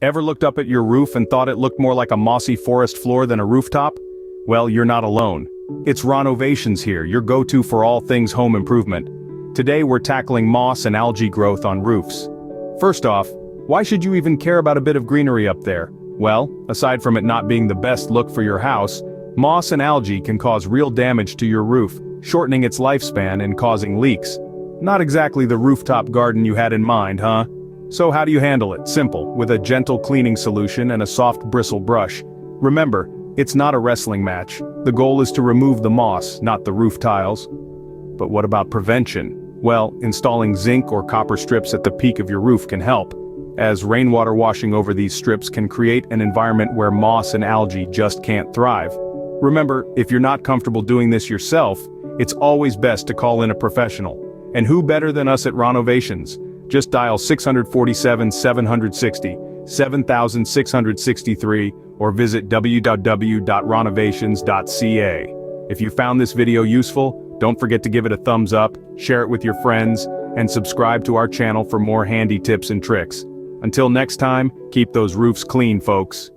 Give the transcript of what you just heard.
Ever looked up at your roof and thought it looked more like a mossy forest floor than a rooftop? Well, you're not alone. It's RonOvations here, your go-to for all things home improvement. Today we're tackling moss and algae growth on roofs. First off, why should you even care about a bit of greenery up there? Well, aside from it not being the best look for your house, moss and algae can cause real damage to your roof, shortening its lifespan and causing leaks. Not exactly the rooftop garden you had in mind, huh? So how do you handle it? Simple, with a gentle cleaning solution and a soft bristle brush. Remember, it's not a wrestling match. The goal is to remove the moss, not the roof tiles. But what about prevention? Well, installing zinc or copper strips at the peak of your roof can help, as rainwater washing over these strips can create an environment where moss and algae just can't thrive. Remember, if you're not comfortable doing this yourself, it's always best to call in a professional. And who better than us at RonOvations? Just dial 647-760, 7663, or visit www.ronovations.ca. If you found this video useful, don't forget to give it a thumbs up, share it with your friends, and subscribe to our channel for more handy tips and tricks. Until next time, keep those roofs clean, folks.